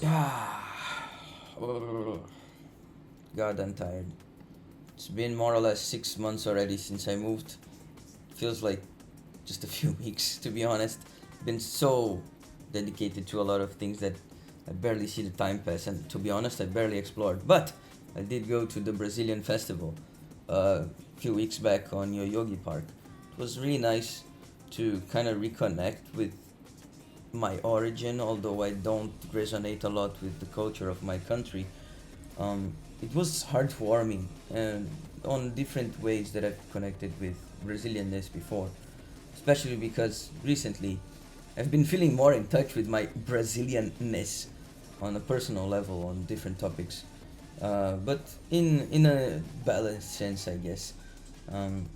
Ah, God, I'm tired. It's been more or less 6 months already since I moved. Feels like just a few weeks, to be honest. Been so dedicated to a lot of things that I barely see the time pass, and to be honest, I barely explored. But I did go to the Brazilian festival a few weeks back on Yoyogi Park. It was really nice to kind of reconnect with my origin, although I don't resonate a lot with the culture of my country. It was heartwarming and on different ways that I've connected with Brazilianness before, especially because recently I've been feeling more in touch with my Brazilianness on a personal level on different topics, but in a balanced sense, I guess. Um,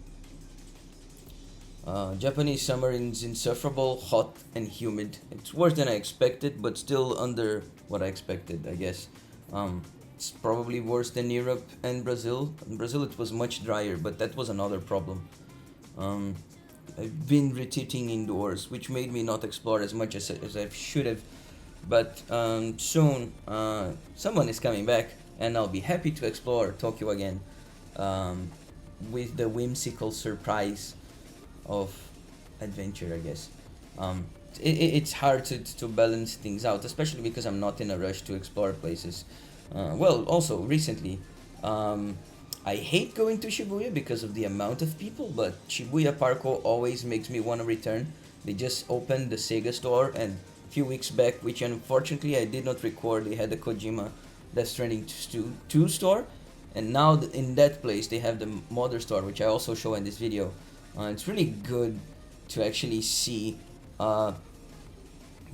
Japanese summer is insufferable, hot and humid. It's worse than I expected, but still under what I expected, I guess. It's probably worse than Europe and Brazil. In Brazil, it was much drier, but that was another problem. Um, I've been retreating indoors, which made me not explore as much as I should have. But soon, someone is coming back, and I'll be happy to explore Tokyo again um, with the whimsical surprise of adventure, I guess. It's hard to balance things out, especially because I'm not in a rush to explore places. Well, also recently, um, I hate going to Shibuya because of the amount of people, but Shibuya Parco always makes me want to return. They just opened the Sega store, and a few weeks back, which unfortunately I did not record, they had the Kojima Death Stranding 2 store, and now in that place they have the Mother store, which I also show in this video. It's really good to actually see uh,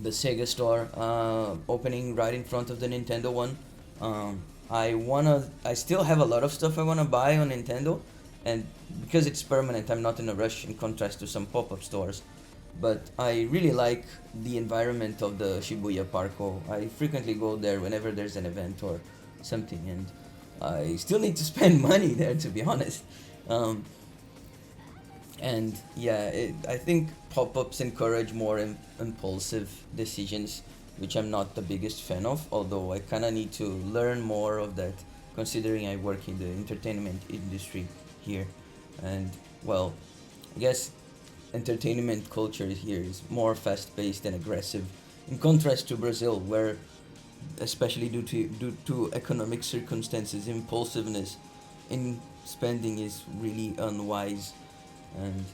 the Sega store opening right in front of the Nintendo one. I still have a lot of stuff I wanna buy on Nintendo, and because it's permanent, I'm not in a rush in contrast to some pop-up stores. But I really like the environment of the Shibuya Parco. I frequently go there whenever there's an event or something, and I still need to spend money there, to be honest. Um, and yeah, I think pop-ups encourage more impulsive decisions, which I'm not the biggest fan of, although I kind of need to learn more of that, considering I work in the entertainment industry here. And well, I guess entertainment culture here is more fast-paced and aggressive, in contrast to Brazil, where, especially due to economic circumstances, impulsiveness in spending is really unwise. And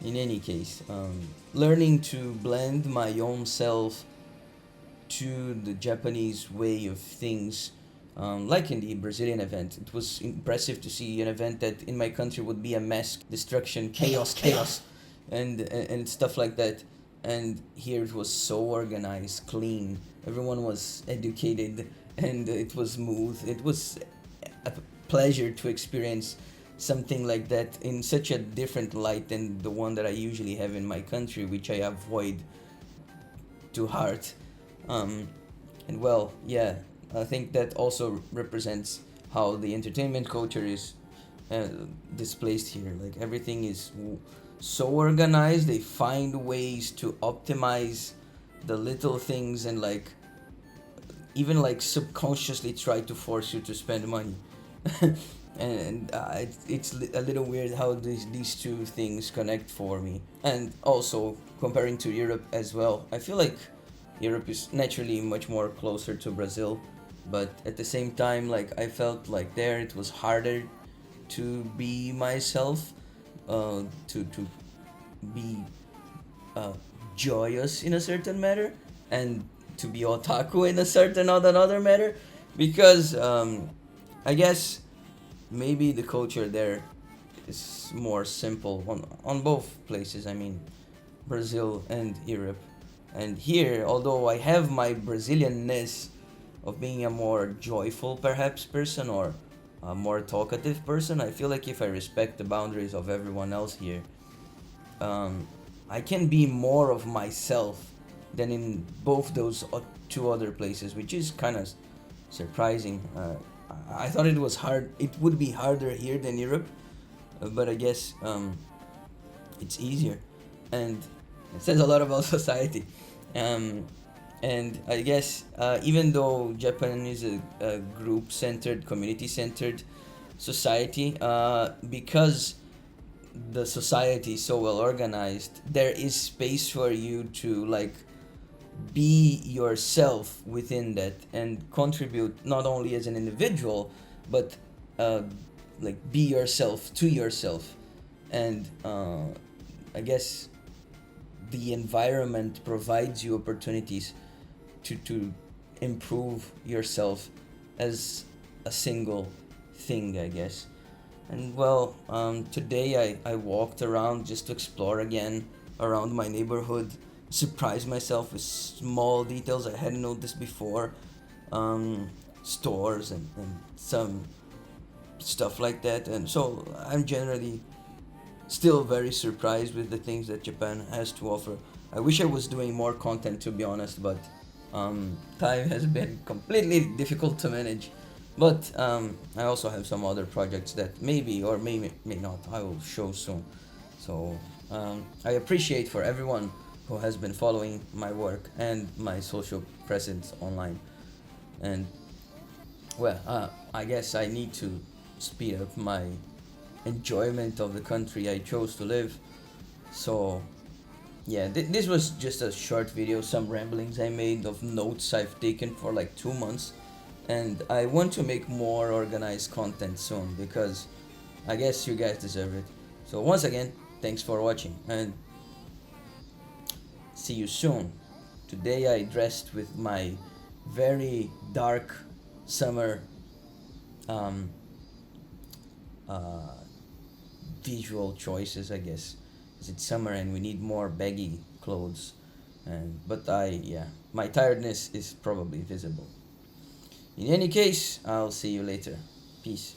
in any case, learning to blend my own self to the Japanese way of things, like in the Brazilian event, it was impressive to see an event that in my country would be a mass destruction, chaos, and stuff like that. And here it was so organized, clean. Everyone was educated, and it was smooth. It was a pleasure to experience something like that in such a different light than the one that I usually have in my country, which I avoid to heart. Um, and well, yeah, I think that also represents how the entertainment culture is uh, displaced here. Like everything is so organized, they find ways to optimize the little things and like even like subconsciously try to force you to spend money. And it's a little weird how these two things connect for me. And also comparing to Europe as well, I feel like Europe is naturally much more closer to Brazil, but at the same time, like I felt like there it was harder to be myself, to be uh, joyous in a certain manner, and to be otaku in a certain other manner, because I guess maybe the culture there is more simple on both places. I mean, Brazil and Europe. And here, although I have my Brazilianness of being a more joyful, perhaps, person or a more talkative person, I feel like if I respect the boundaries of everyone else here, um, I can be more of myself than in both those two other places, which is kind of surprising. I thought it was hard. It would be harder here than Europe, but I guess it's easier, and it says a lot about society. Um, And I guess even though Japan is a group centered, community centered society, because the society is so well organized, there is space for you to like be yourself within that and contribute not only as an individual, but uh, like be yourself to yourself. And I guess the environment provides you opportunities to improve yourself as a single thing, I guess. And well, today I walked around just to explore again around my neighborhood, surprise myself with small details I hadn't noticed before, um, stores and some stuff like that. And so I'm generally still very surprised with the things that Japan has to offer. I wish I was doing more content, to be honest, but time has been completely difficult to manage. But I also have some other projects that maybe or may not I will show soon. So I appreciate for everyone who has been following my work and my social presence online. And well, I guess I need to speed up my enjoyment of the country I chose to live. So yeah, this was just a short video, some ramblings I made of notes I've taken for like 2 months, and I want to make more organized content soon because I guess you guys deserve it. So once again, thanks for watching and see you soon. Today I dressed with my very dark summer um, uh, visual choices, I guess. 'Cause it's summer and we need more baggy clothes. And but yeah, my tiredness is probably visible. In any case, I'll see you later. Peace.